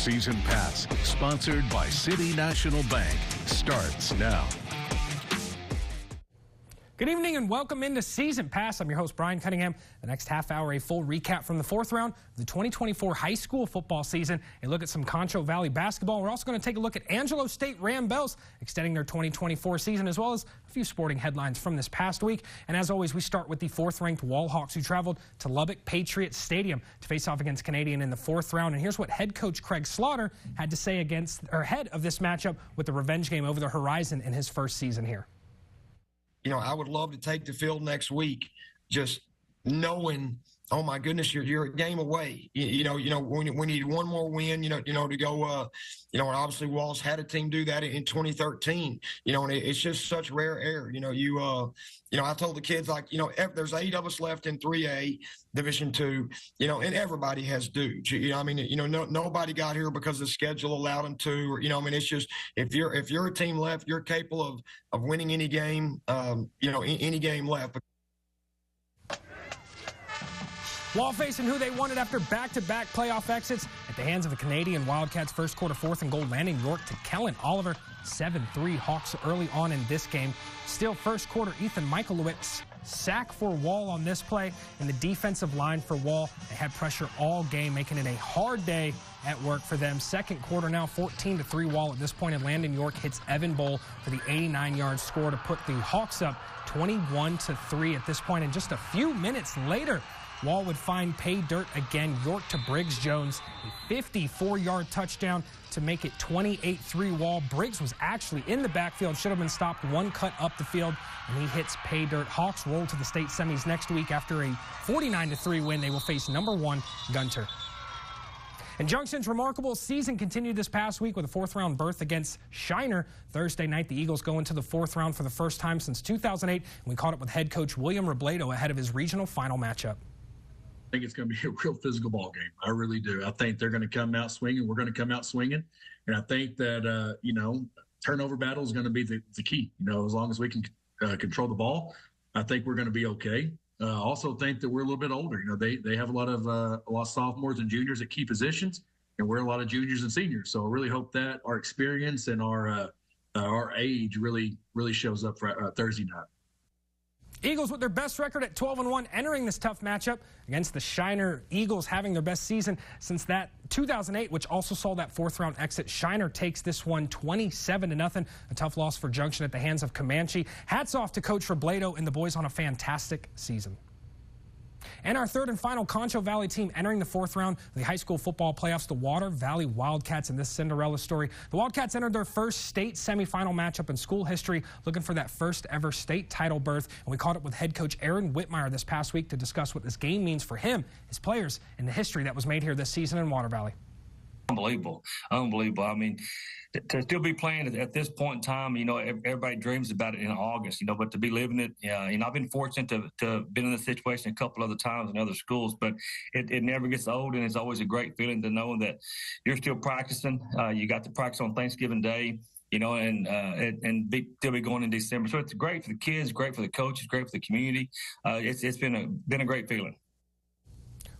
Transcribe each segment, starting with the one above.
Season Pass, sponsored by City National Bank, starts now. Good evening and welcome into Season Pass. I'm your host, Brian Cunningham. The next half hour, a full recap from the fourth round of the 2024 high school football season. A look at some Concho Valley basketball. We're also going to take a look at Angelo State Ram Bells extending their 2024 season, as well as a few sporting headlines from this past week. And as always, we start with the fourth-ranked Wall Hawks, who traveled to Lubbock Patriots Stadium to face off against Canadian in the fourth round. And here's what head coach Craig Slaughter had to say ahead of this matchup with the revenge game over the horizon in his first season here. You know, I would love to take the field next week, just knowing, oh my goodness, you're a game away. You know, we need one more win. To go. And obviously Walls had a team do that in 2013. And it's just such rare air. I told the kids, there's 8 of us left in 3A Division II. And everybody has dues. Nobody got here because the schedule allowed them to. It's just if you're a team left, you're capable of winning any game. Any game left. Wall facing who they wanted after back-to-back playoff exits at the hands of the Canadian Wildcats. First quarter, fourth and goal, landing York to Kellen Oliver. 7-3 Hawks early on in this game. Still first quarter, Ethan Michalowicz sack for Wall on this play. And the defensive line for Wall, they had pressure all game, making it a hard day at work for them. Second quarter now, 14-3 Wall at this point, and Landon York hits Evan Bowl for the 89-yard score to put the Hawks up 21-3 at this point. And just a few minutes later, Wall would find pay dirt again. York to Briggs Jones, a 54-yard touchdown to make it 28-3 Wall. Briggs was actually in the backfield, should have been stopped one cut up the field, and he hits pay dirt. Hawks roll to the state semis next week after a 49-3 win. They will face number 1 Gunter. And Junction's remarkable season continued this past week with a fourth-round berth against Shiner. Thursday night, the Eagles go into the fourth round for the first time since 2008, and we caught up with head coach William Robledo ahead of his regional final matchup. I think it's going to be a real physical ball game. I really do. I think they're going to come out swinging. We're going to come out swinging. And I think that, turnover battle is going to be the key. As long as we can control the ball, I think we're going to be okay. Also think that we're a little bit older. They have a lot of sophomores and juniors at key positions, and we're a lot of juniors and seniors. So I really hope that our experience and our age really shows up for Thursday night. Eagles with their best record at 12-1 entering this tough matchup against the Shiner Eagles, having their best season since that 2008, which also saw that fourth-round exit. Shiner takes this one 27-0. A tough loss for Junction at the hands of Comanche. Hats off to Coach Robledo and the boys on a fantastic season. And our third and final Concho Valley team entering the fourth round of the high school football playoffs, the Water Valley Wildcats. In this Cinderella story, the Wildcats entered their first state semifinal matchup in school history, looking for that first ever state title berth. And we caught up with head coach Aaron Whitmire this past week to discuss what this game means for him, his players, and the history that was made here this season in Water Valley. Unbelievable. I mean, to still be playing at this point in time, everybody dreams about it in August, but to be living it, I've been fortunate to been in this situation a couple other times in other schools, but it never gets old, and it's always a great feeling to know that you're still practicing. You got to practice on Thanksgiving Day, and still be going in December. So it's great for the kids, great for the coaches, great for the community. It's been a great feeling.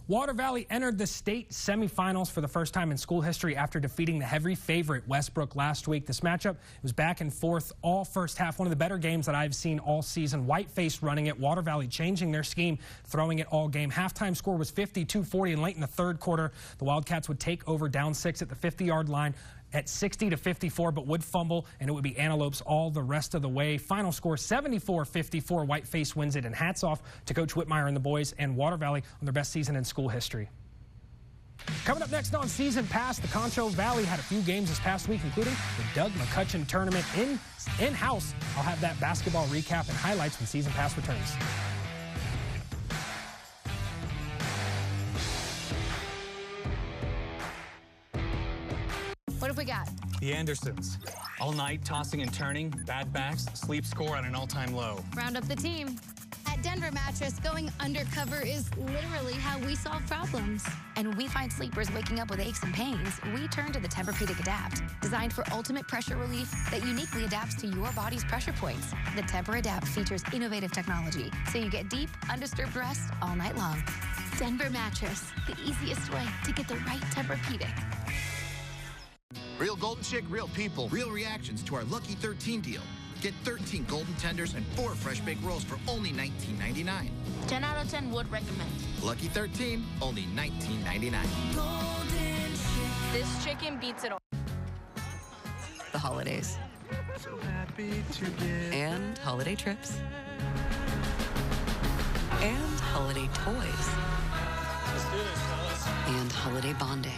Water Valley entered the state semifinals for the first time in school history after defeating the heavy favorite Westbrook last week. This matchup was back and forth all first half, one of the better games that I've seen all season. Whiteface running it, Water Valley changing their scheme, throwing it all game. Halftime score was 52-40, and late in the third quarter, the Wildcats would take over down 6 at the 50-yard line at 60-54, but would fumble, and it would be Antelopes all the rest of the way. Final score 74-54. Whiteface wins it, and hats off to Coach Whitmire and the boys and Water Valley on their best season in school history. Coming up next on Season Pass, the Concho Valley had a few games this past week, including the Doug McCutcheon tournament in-house. I'll have that basketball recap and highlights when Season Pass returns. What have we got? The Andersons. All night tossing and turning, bad backs, sleep score at an all-time low. Round up the team. At Denver Mattress, going undercover is literally how we solve problems. And when we find sleepers waking up with aches and pains, we turn to the Tempur-Pedic Adapt, designed for ultimate pressure relief that uniquely adapts to your body's pressure points. The Tempur-Adapt features innovative technology, so you get deep, undisturbed rest all night long. Denver Mattress, the easiest way to get the right Tempur-Pedic. Real Golden Chick, real people, real reactions to our Lucky 13 deal. Get 13 golden tenders and 4 fresh baked rolls for only $19.99. 10 out of 10 would recommend. Lucky 13, only $19.99. This chicken beats it all. The holidays. So happy together. And holiday trips. And holiday toys. Let's do this, fellas. And holiday bonding.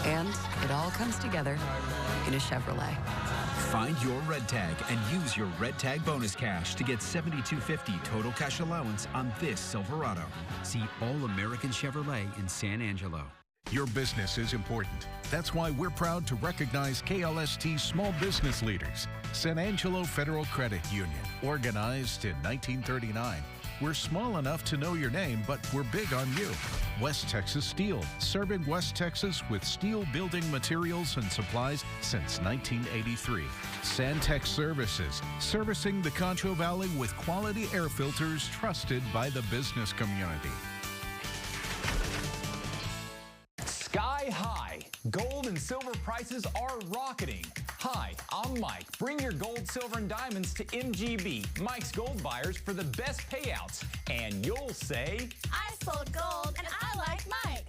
And it all comes together in a Chevrolet. Find your red tag and use your red tag bonus cash to get $7,250 total cash allowance on this Silverado. See All American Chevrolet in San Angelo. Your business is important. That's why we're proud to recognize KLST small business leaders. San Angelo Federal Credit Union, organized in 1939. We're small enough to know your name, but we're big on you. West Texas Steel, serving West Texas with steel building materials and supplies since 1983. Santec Services, servicing the Concho Valley with quality air filters trusted by the business community. Sky high. Gold and silver prices are rocketing. Hi, I'm Mike. Bring your gold, silver, and diamonds to MGB, Mike's Gold Buyers, for the best payouts. And you'll say, I sold gold and I like Mike.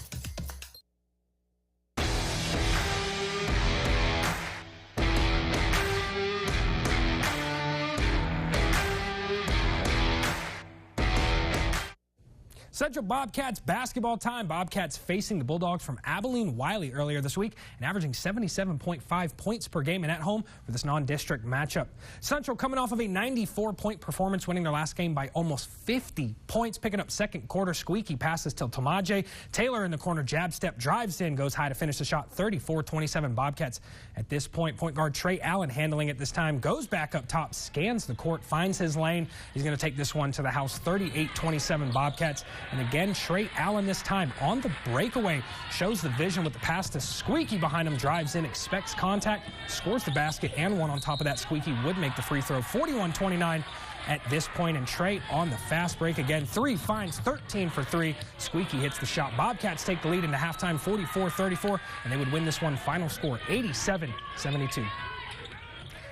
Central Bobcats basketball time. Bobcats facing the Bulldogs from Abilene Wiley earlier this week and averaging 77.5 points per game and at home for this non-district matchup. Central coming off of a 94-point performance, winning their last game by almost 50 points, picking up second quarter squeaky passes till Tamaje. Taylor in the corner, jab step, drives in, goes high to finish the shot, 34-27 Bobcats. At this point, point guard Trey Allen handling it this time, goes back up top, scans the court, finds his lane. He's going to take this one to the house, 38-27 Bobcats. And again, Trey Allen this time on the breakaway, shows the vision with the pass to Squeaky behind him, drives in, expects contact, scores the basket, and one on top of that. Squeaky would make the free throw, 41-29 at this point. And Trey on the fast break again, 3 finds, 13 for 3. Squeaky hits the shot. Bobcats take the lead into halftime, 44-34, and they would win this one. Final score, 87-72.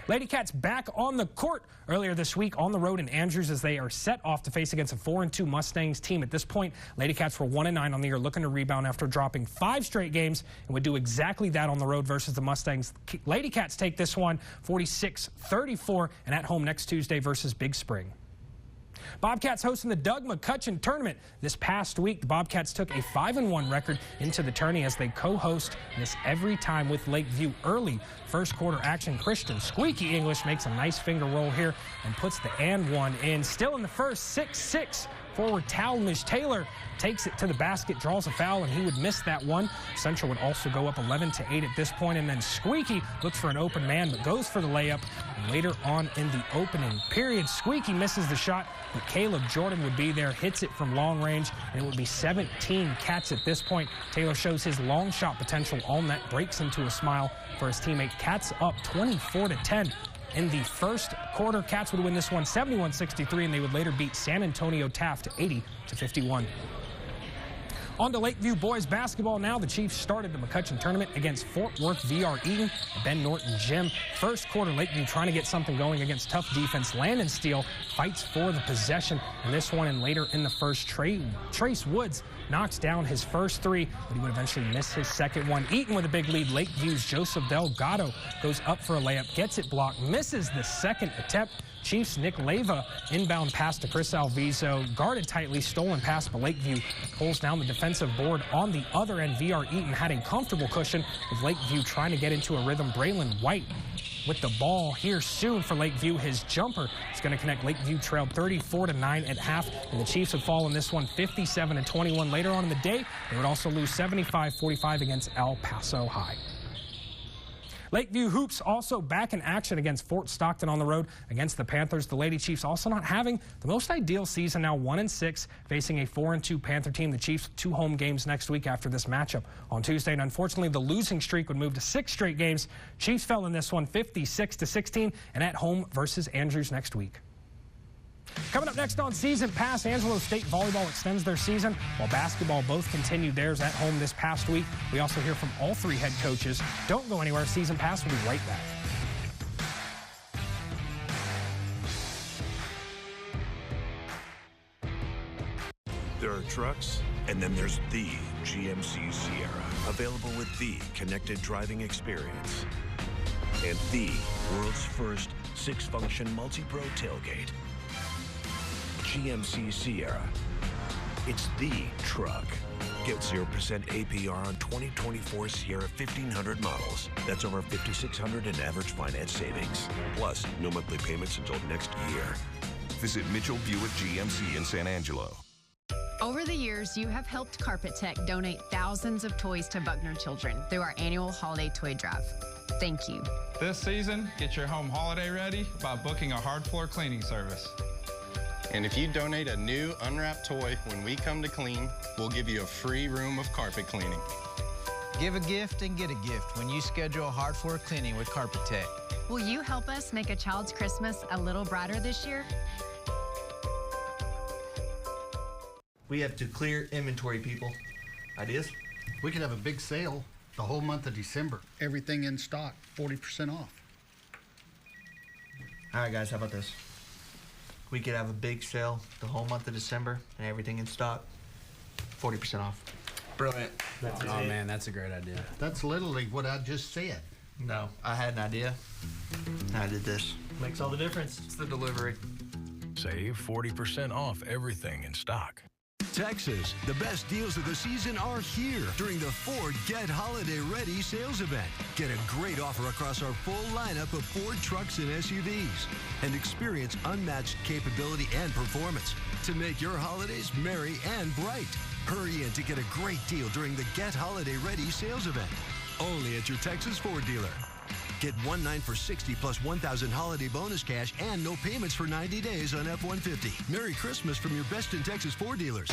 Lady Cats back on the court earlier this week on the road in Andrews as they are set off to face against a 4-2 Mustangs team. At this point, Lady Cats were 1-9 on the year, looking to rebound after dropping 5 straight games, and would do exactly that on the road versus the Mustangs. Lady Cats take this one 46-34 and at home next Tuesday versus Big Spring. Bobcats hosting the Doug McCutcheon tournament this past week. The Bobcats took a 5-1 record into the tourney as they co-host this every time with Lakeview. Early first quarter action, Christian Squeaky English makes a nice finger roll here and puts the and one in. Still in the first, 6'6", forward Talmadge Taylor takes it to the basket, draws a foul, and he would miss that one. Central would also go up 11-8 at this point, and then Squeaky looks for an open man but goes for the layup. And later on in the opening period, Squeaky misses the shot, but Caleb Jordan would be there, hits it from long range, and it would be 17 Cats at this point. Taylor shows his long shot potential all net, breaks into a smile for his teammate. Cats up 24-10. In the first quarter, Cats would win this one 71-63, and they would later beat San Antonio Taft 80-51. On to Lakeview boys basketball now. The Chiefs started the McCutcheon tournament against Fort Worth VR Eaton, Ben Norton Gym. First quarter, Lakeview trying to get something going against tough defense. Landon Steele fights for the possession in this one, and later in the first, Trace Woods knocks down his first 3, but he would eventually miss his second one. Eaton with a big lead. Lakeview's Joseph Delgado goes up for a layup, gets it blocked, misses the second attempt. Chiefs' Nick Leyva inbound pass to Chris Alviso, guarded tightly, stolen pass, but Lakeview pulls down the defensive board. On the other end, VR Eaton had a comfortable cushion with Lakeview trying to get into a rhythm. Braylon White with the ball here soon for Lakeview. His jumper is going to connect. Lakeview trailed 34-9 at half, and the Chiefs would fall in this one 57-21. Later on in the day, they would also lose 75-45 against El Paso High. Lakeview Hoops also back in action against Fort Stockton on the road against the Panthers. The Lady Chiefs also not having the most ideal season, now 1-6, facing a 4-2 Panther team. The Chiefs 2 home games next week after this matchup on Tuesday, and unfortunately the losing streak would move to 6 straight games. Chiefs fell in this one 56-16 and at home versus Andrews next week. Coming up next on Season Pass, Angelo State Volleyball extends their season, while basketball both continued theirs at home this past week. We also hear from all three head coaches. Don't go anywhere. Season Pass will be right back. There are trucks, and then there's the GMC Sierra, available with the connected driving experience and the world's first 6-function multi-pro tailgate. GMC Sierra. It's the truck. Get 0% APR on 2024 Sierra 1500 models. That's over $5,600 in average finance savings. Plus, no monthly payments until next year. Visit Mitchell Buick GMC in San Angelo. Over the years, you have helped Carpet Tech donate thousands of toys to Buckner children through our annual holiday toy drive. Thank you. This season, get your home holiday ready by booking a hard floor cleaning service. And if you donate a new unwrapped toy when we come to clean, we'll give you a free room of carpet cleaning. Give a gift and get a gift when you schedule hard floor cleaning with Carpet Tech. Will you help us make a child's Christmas a little brighter this year? We have to clear inventory, people. Ideas? We could have a big sale the whole month of December. Everything in stock, 40% off. All right, guys, how about this? We could have a big sale the whole month of December and everything in stock, 40% off. Brilliant. Oh, man, that's a great idea. That's literally what I just said. No, I had an idea. I did this. Makes all the difference. It's the delivery. Save 40% off everything in stock. Texas, the best deals of the season are here during the Ford Get Holiday Ready sales event. Get a great offer across our full lineup of Ford trucks and SUVs and experience unmatched capability and performance to make your holidays merry and bright. Hurry in to get a great deal during the Get Holiday Ready sales event. Only at your Texas Ford dealer. Get $1,900 for $60 plus $1,000 holiday bonus cash and no payments for 90 days on F-150. Merry Christmas from your best in Texas Ford dealers.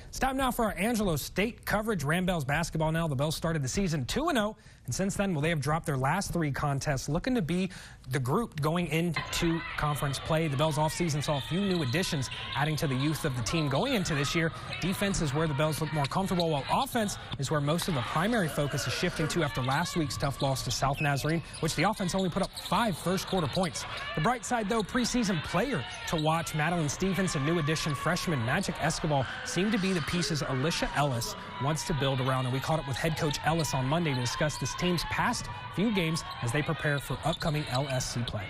It's time now for our Angelo State coverage. Rambell's basketball now. The Bells started the season 2-0, and since then, well, they have dropped their last 3 contests, looking to be the group going into conference play. The Bells offseason saw a few new additions, adding to the youth of the team going into this year. Defense is where the Bells look more comfortable, while offense is where most of the primary focus is shifting to after last week's tough loss to South Nazarene, which the offense only put up 5 first-quarter points. The bright side, though, preseason player to watch, Madeline Stevens and new addition freshman Magic Escobar seem to be the pieces Alicia Ellis wants to build around, and we caught up with head coach Ellis on Monday to discuss this team's past few games as they prepare for upcoming LSC play.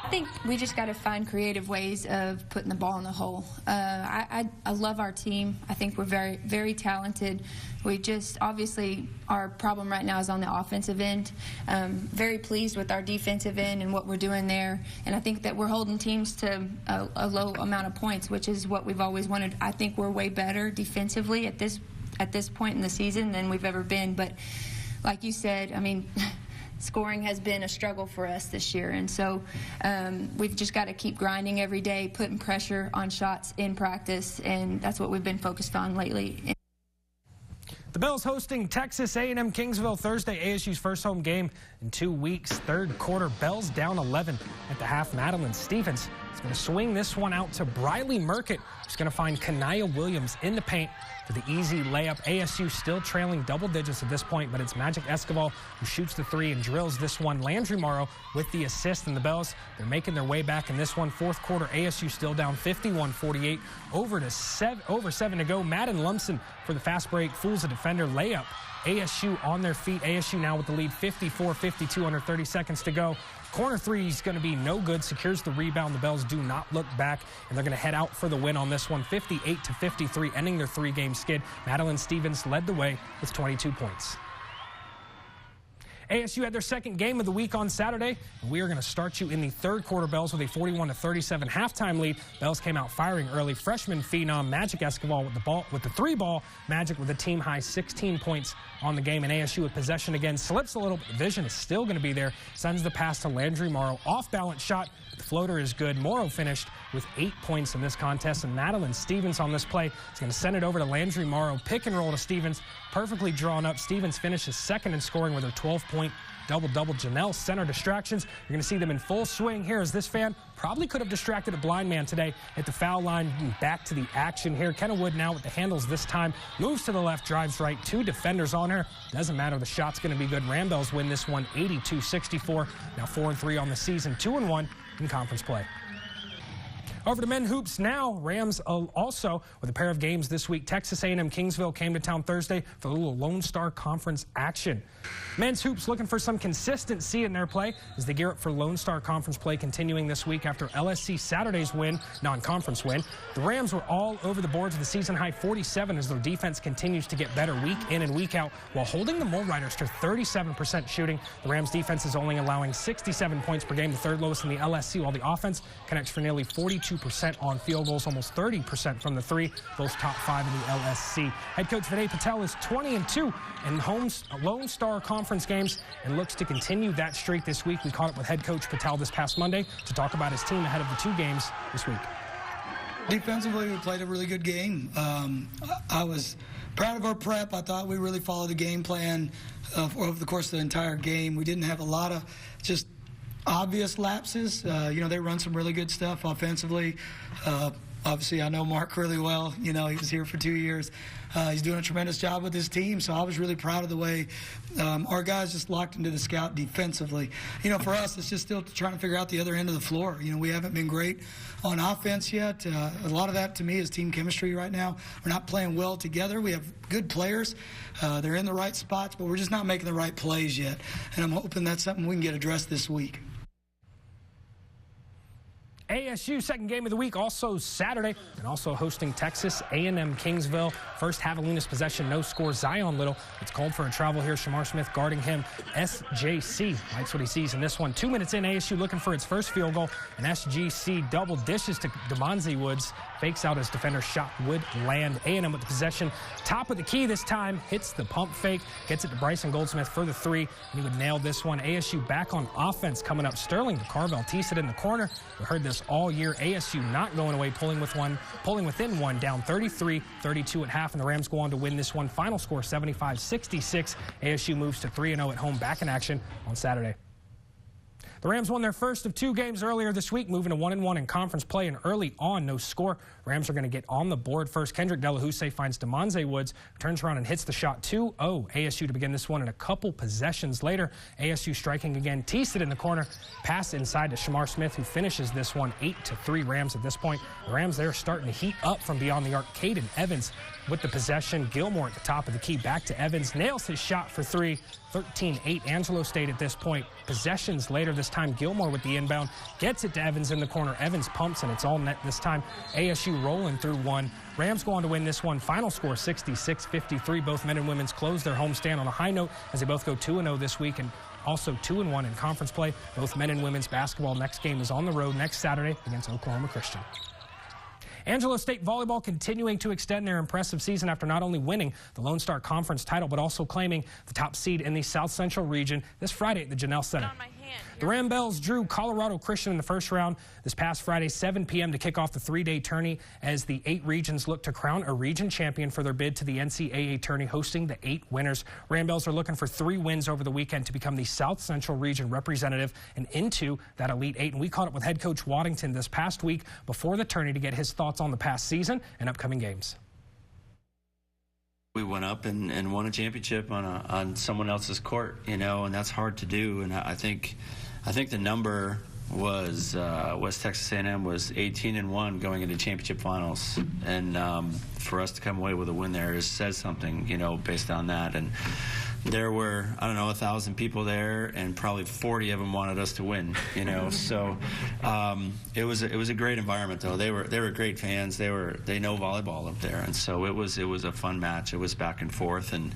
I think we just got to find creative ways of putting the ball in the hole. I love our team. I think we're very, very talented. We just, obviously, our problem right now is on the offensive end. Very pleased with our defensive end and what we're doing there. And I think that we're holding teams to a low amount of points, which is what we've always wanted. I think we're way better defensively at this point in the season than we've ever been. But like you said, I mean, scoring has been a struggle for us this year, and so we've just got to keep grinding every day, putting pressure on shots in practice, and that's what we've been focused on lately. The Bells hosting Texas A&M Kingsville Thursday, ASU's first home game in 2 weeks. Third quarter, Bells down 11 at the half. Madeline Stevens is going to swing this one out to Briley Merkett, who's going to find Kanaya Williams in the paint for the easy layup. ASU still trailing double digits at this point, but it's Magic Escobar who shoots the 3 and drills this one. Landry Morrow with the assist, and the Bells, they're making their way back in this one. Fourth quarter, ASU still down 51-48. Over 7 to go. Madden Lumpson for the fast break, fools a defender layup. ASU on their feet. ASU now with the lead, 54-52, under 30 seconds to go. Corner 3 is going to be no good. Secures the rebound. The Bells do not look back, and they're going to head out for the win on this one, 58-53, ending their 3-game skid. Madeline Stevens led the way with 22 points. ASU had their second game of the week on Saturday, and we are going to start you in the third quarter. Bells with a 41-37 halftime lead. Bells came out firing early. Freshman phenom Magic Escobar with the three ball. Magic with a team high 16 points on the game, and ASU with possession again slips a little, but the vision is still going to be there. Sends the pass to Landry Morrow. Off balance shot. The floater is good. Morrow finished with 8 points in this contest, and Madeline Stevens on this play is going to send it over to Landry Morrow. Pick and roll to Stevens. Perfectly drawn up. Stevens finishes second in scoring with her 12-point double-double. Janelle center distractions. You're going to see them in full swing here as this fan probably could have distracted a blind man today at the foul line. Back to the action here. Kenna Wood now with the handles this time. Moves to the left, drives right. 2 defenders on her. Doesn't matter. The shot's going to be good. Rambells win this one 82-64. Now 4-3 on the season. 2-1 in conference play. Over to men hoops now. Rams also with a pair of games this week. Texas A&M Kingsville came to town Thursday for a little Lone Star Conference action. Men's hoops looking for some consistency in their play as they gear up for Lone Star Conference play continuing this week after LSC Saturday's win, non-conference win. The Rams were all over the boards with a season-high 47 as their defense continues to get better week in and week out while holding the Mole Riders to 37% shooting. The Rams defense is only allowing 67 points per game, the third lowest in the LSC, while the offense connects for nearly 42% on field goals, almost 30% from the three, both top 5 in the LSC. Head coach Vinay Patel is 20-2 in Lone Star Conference games and looks to continue that streak this week. We caught up with head coach Patel this past Monday to talk about his team ahead of the 2 games this week. Defensively, we played a really good game. I was proud of our prep. I thought we really followed the game plan over the course of the entire game. We didn't have a lot of just obvious lapses. They run some really good stuff offensively. Obviously, I know Mark really well. He was here for 2 years. He's doing a tremendous job with his team, so I was really proud of the way our guys just locked into the scout defensively. For us, it's just still trying to figure out the other end of the floor. We haven't been great on offense yet. A lot of that, to me, is team chemistry right now. We're not playing well together. We have good players. They're in the right spots, but we're just not making the right plays yet. And I'm hoping that's something we can get addressed this week. ASU second game of the week also Saturday, and also hosting Texas A&M Kingsville. First Javelinas possession, no score. Zion Little, it's called for a travel here. Shamar Smith guarding him. SJC likes what he sees in this one. 2 minutes in, ASU looking for its first field goal, and SGC double dishes to DeMonze Woods. Fakes out his defender, shot would land. A&M with the possession. Top of the key this time, hits the pump fake, gets it to Bryson Goldsmith for the 3, and he would nail this one. ASU back on offense coming up. Sterling Carvel teased it in the corner. We heard this all year. ASU not going away, pulling within one, down 33-32 at half, and the Rams go on to win this one. Final score 75-66. ASU moves to 3-0 at home, back in action on Saturday. The Rams won their first of 2 games earlier this week, moving to 1-1 in conference play, and early on, no score. Rams are going to get on the board first. Kendrick Delahousse finds DeMonze Woods, turns around and hits the shot. 2-0 ASU to begin this one, and a couple possessions later, ASU striking again, teased it in the corner, pass inside to Shamar Smith, who finishes this one 8-3 Rams at this point. The Rams, they're starting to heat up from beyond the arc. Caden Evans with the possession. Gilmore at the top of the key, back to Evans, nails his shot for 3. 13-8 Angelo State at this point. Possessions later, this time Gilmore with the inbound, gets it to Evans in the corner. Evans pumps, and it's all net this time. ASU rolling through one. Rams go on to win this one. Final score 66-53. Both men and women's close their homestand on a high note as they both go 2-0 this week, and also 2-1 in conference play. Both men and women's basketball next game is on the road next Saturday against Oklahoma Christian. Angelo State Volleyball continuing to extend their impressive season after not only winning the Lone Star Conference title, but also claiming the top seed in the South Central region this Friday at the Janelle Center. The Rambells drew Colorado Christian in the first round this past Friday, 7 p.m. to kick off the 3-day tourney as the 8 regions look to crown a region champion for their bid to the NCAA tourney, hosting the 8 winners. Rambells are looking for 3 wins over the weekend to become the South Central region representative and into that Elite 8. And we caught up with head coach Waddington this past week before the tourney to get his thoughts on the past season and upcoming games. We went up and won a championship on someone else's court, and that's hard to do. And I think the number was West Texas A&M was 18-1 going into championship finals, and for us to come away with a win there says something, based on that. And there were, I don't know, 1,000 people there, and probably 40 of them wanted us to win. So it was a great environment, though. They were great fans. They know volleyball up there, and so it was a fun match. It was back and forth, and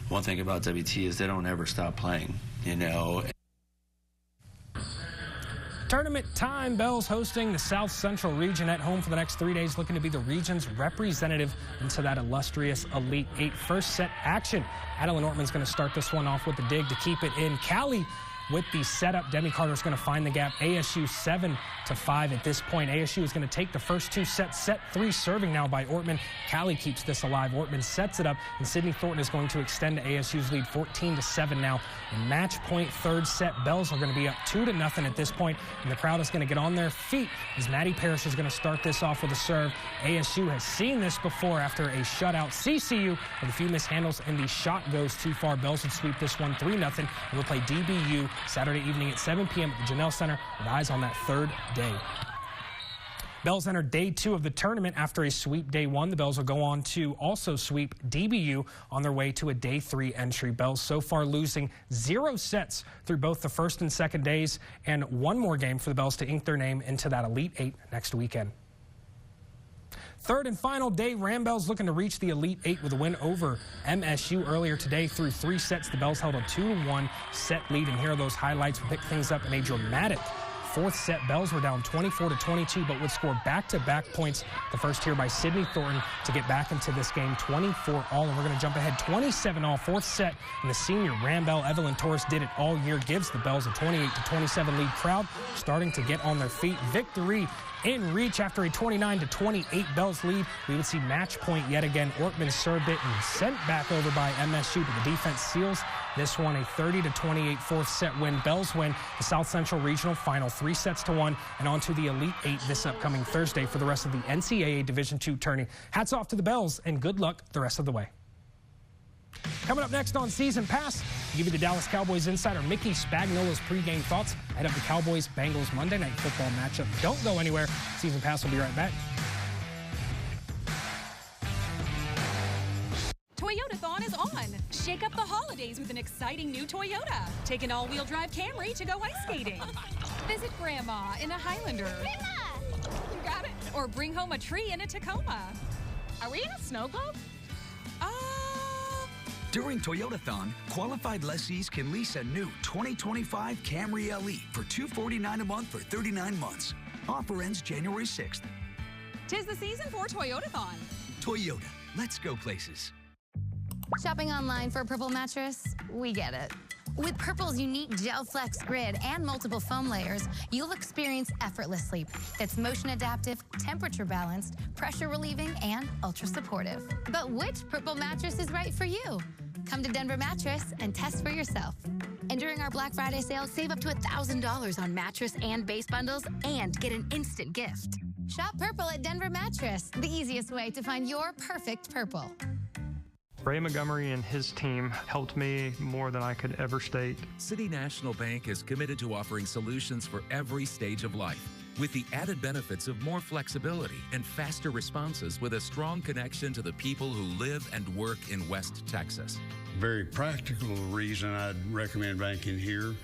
one thing about WT is they don't ever stop playing. Tournament time. Bells hosting the South Central region at home for the next 3 days, looking to be the region's representative into that illustrious Elite Eight. First set action. Adeline Ortman's going to start this one off with the dig to keep it in. Callie with the setup. Demi Carter's going to find the gap. ASU 7-5 at this point. ASU is going to take the first 2 sets. Set 3 serving now by Ortman. Callie keeps this alive. Ortman sets it up, and Sydney Thornton is going to extend to ASU's lead 14-7 now. In match point, third set. Bells are going to be up 2-0 at this point, and the crowd is going to get on their feet as Maddie Parrish is going to start this off with a serve. ASU has seen this before after a shutout. CCU with a few mishandles, and the shot goes too far. Bells would sweep this one 3-0, and we'll play DBU Saturday evening at 7 p.m. at the Janelle Center with eyes on that third day. Bells enter day 2 of the tournament after a sweep day 1. The Bells will go on to also sweep DBU on their way to a day 3 entry. Bells so far losing 0 sets through both the first and second days, and 1 more game for the Bells to ink their name into that Elite Eight next weekend. Third and final day, Rambells looking to reach the Elite Eight with a win over MSU earlier today. Through 3 sets, the Bells held a 2-1 set lead, and here are those highlights. We pick things up in a dramatic 4th set. Bells were down 24-22, but would score back-to-back points. The first here by Sydney Thornton to get back into this game, 24-all, and we're going to jump ahead 27-all. 4th set, and the senior Rambell Evelyn Torres did it all year, gives the Bells a 28-27 lead. Crowd starting to get on their feet. Victory in reach after a 29-28 Bells lead. We would see match point yet again. Ortman served it and sent back over by MSU, but the defense seals this one, a 30-28 4th set win. Bells win the South Central Regional Final 3-1, and on to the Elite Eight this upcoming Thursday for the rest of the NCAA Division II tourney. Hats off to the Bells, and good luck the rest of the way. Coming up next on Season Pass, we'll give you the Dallas Cowboys Insider MIckey Spagnola's pregame thoughts ahead of the Cowboys-Bengals Monday Night Football matchup. Don't go anywhere. Season Pass will be right back. Toyotathon is on. Shake up the holidays with an exciting new Toyota. Take an all-wheel drive Camry to go ice skating. Visit Grandma in a Highlander. Grandma! You got it. Or bring home a tree in a Tacoma. Are we in a snow globe? During Toyotathon, qualified lessees can lease a new 2025 Camry LE for $249 a month for 39 months. Offer ends January 6th. 'Tis the season for Toyotathon. Toyota, let's go places. Shopping online for a Purple mattress? We get it. With Purple's unique Gel Flex grid and multiple foam layers, you'll experience effortless sleep that's motion adaptive, temperature balanced, pressure relieving, and ultra supportive. But which Purple mattress is right for you? Come to Denver Mattress and test for yourself. And during our Black Friday sale, save up to $1,000 on mattress and base bundles and get an instant gift. Shop Purple at Denver Mattress, the easiest way to find your perfect Purple. Ray Montgomery and his team helped me more than I could ever state. City National Bank is committed to offering solutions for every stage of life, with the added benefits of more flexibility and faster responses, with a strong connection to the people who live and work in West Texas. Very practical reason I'd recommend banking here.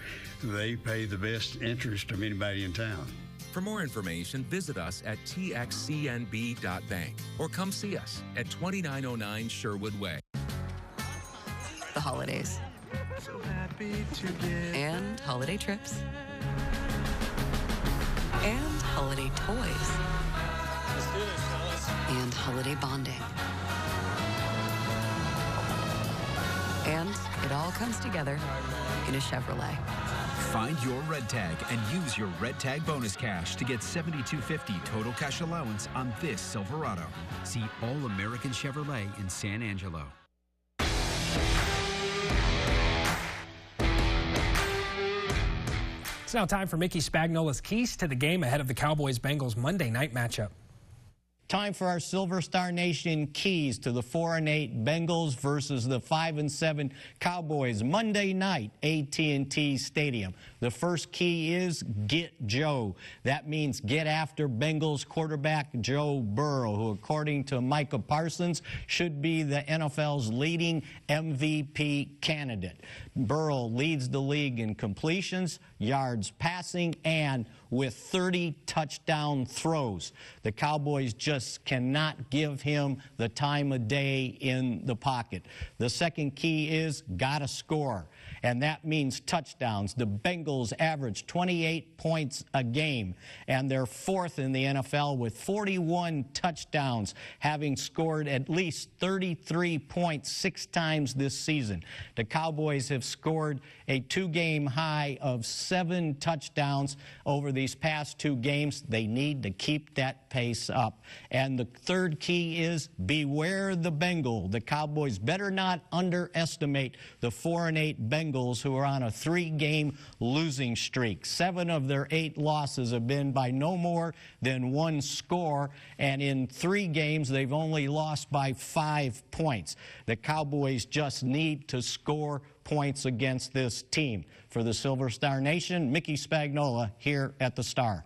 They pay the best interest of anybody in town. For more information, visit us at txcnb.bank or come see us at 2909 Sherwood Way. The holidays. So happy to get and holiday trips. And holiday toys. Let's do this, fellas. And holiday bonding. And it all comes together in a Chevrolet. Find your red tag and use your red tag bonus cash to get $7,250 total cash allowance on this Silverado. See All American Chevrolet in San Angelo. It's now time for Mickey Spagnola's keys to the game ahead of the Cowboys-Bengals Monday night matchup. time for our Silver Star Nation keys to the 4-8 Bengals versus the 5-7 Cowboys Monday night, AT&T Stadium. The first key is get Joe. That means get after Bengals quarterback Joe Burrow, who according to Micah Parsons should be the NFL's leading MVP candidate. Burrow leads the league in completions, yards passing, and with 30 touchdown throws. The Cowboys just cannot give him the time of day in the pocket. The second key is gotta score, and that means touchdowns. The Bengals average 28 points a game, and they're fourth in the NFL with 41 touchdowns, having scored at least 33 points 6 times this season. The Cowboys have scored a 2-game high of 7 touchdowns over these past 2 games. They need to keep that pace up. And the third key is beware the Bengal. The Cowboys better not underestimate the 4-8 Bengals, who are on a 3-game losing streak. 7 of their 8 losses have been by no more than 1 score, and in 3 games they've only lost by 5 points. The Cowboys just need to score points against this team. For the Silver Star Nation, Mickey Spagnola here at the Star.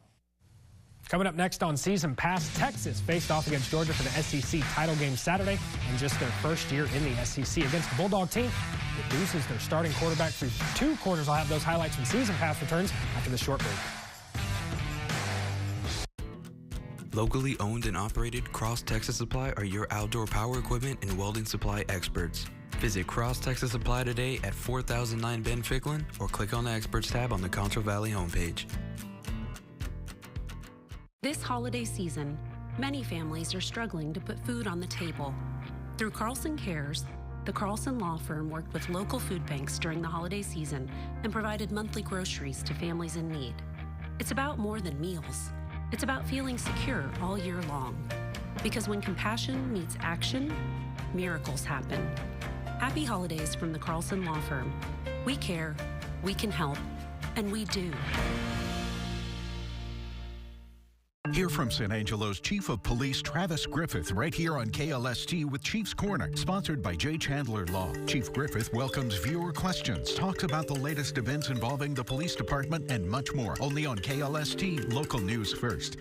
Coming up next on Season Pass, Texas faced off against Georgia for the SEC title game Saturday in just their first year in the SEC against the Bulldog team. It loses their starting quarterback through 2 quarters. I'll have those highlights when Season Pass returns after the short break. Locally owned and operated, Cross Texas Supply are your outdoor power equipment and welding supply experts. Visit Cross Texas Supply today at 4009 Ben Ficklin or click on the Experts tab on the Concho Valley homepage. This holiday season, many families are struggling to put food on the table. Through Carlson Cares, the Carlson Law Firm worked with local food banks during the holiday season and provided monthly groceries to families in need. It's about more than meals. It's about feeling secure all year long. Because when compassion meets action, miracles happen. Happy holidays from the Carlson Law Firm. We care, we can help, and we do. Hear from San Angelo's Chief of Police Travis Griffith right here on KLST with Chief's Corner, sponsored by J. Chandler Law. Chief Griffith welcomes viewer questions, talks about the latest events involving the police department, and much more. Only on KLST, local news first.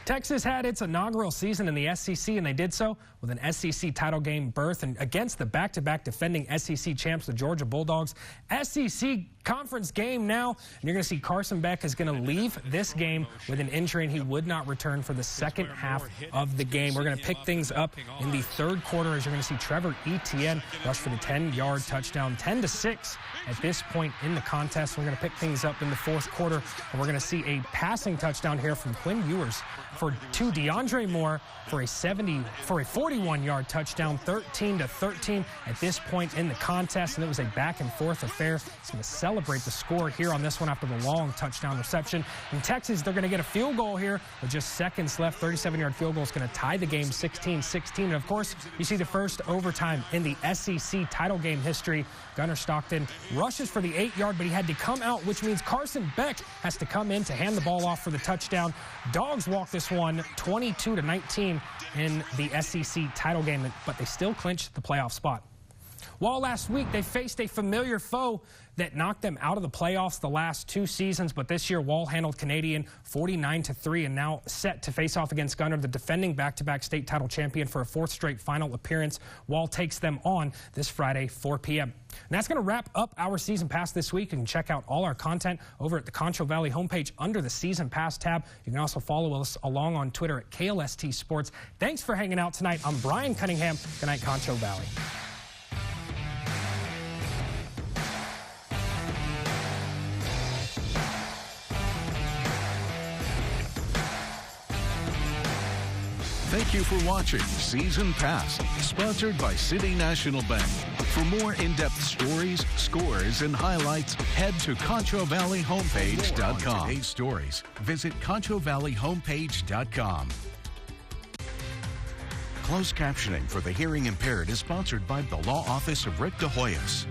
Texas had its inaugural season in the SEC, and they did so with an SEC title game berth and against the back-to-back defending SEC champs, the Georgia Bulldogs. SEC conference game now, and you're going to see Carson Beck is going to leave this game with an injury, and he would not return for the second half of the game. We're going to pick things up in the third quarter as you're going to see Trevor Etienne rush for the 10-yard touchdown, 10-6 at this point in the contest. We're going to pick things up in the fourth quarter, and we're going to see a passing touchdown here from Quinn Ewers to DeAndre Moore for a 41-yard touchdown, 13-13 at this point in the contest, and it was a back-and-forth affair. He's going to celebrate the score here on this one after the long touchdown reception. In Texas, they're going to get a field goal here with just seconds left. 37-yard field goal is going to tie the game 16-16. And, of course, you see the first overtime in the SEC title game history. Gunnar Stockton rushes for the 8-yard, but he had to come out, which means Carson Beck has to come in to hand the ball off for the touchdown. Dogs walk this one 22-19 in the SEC title game, but they still clinched the playoff spot. While last week they faced a familiar foe that knocked them out of the playoffs the last 2 seasons, but this year Wall handled Canadian 49-3 and now set to face off against Gunnar, the defending back-to-back state title champion, for a 4th straight final appearance. Wall takes them on this Friday, 4 p.m. And that's going to wrap up our Season Pass this week. You can check out all our content over at the Concho Valley homepage under the Season Pass tab. You can also follow us along on Twitter at KLST Sports. Thanks for hanging out tonight. I'm Brian Cunningham. Good night, Concho Valley. Thank you for watching Season Pass, sponsored by City National Bank. For more in-depth stories, scores, and highlights, head to ConchoValleyHomepage.com. For today's stories, visit ConchoValleyHomepage.com. Closed captioning for the hearing impaired is sponsored by the Law Office of Rick DeHoyos.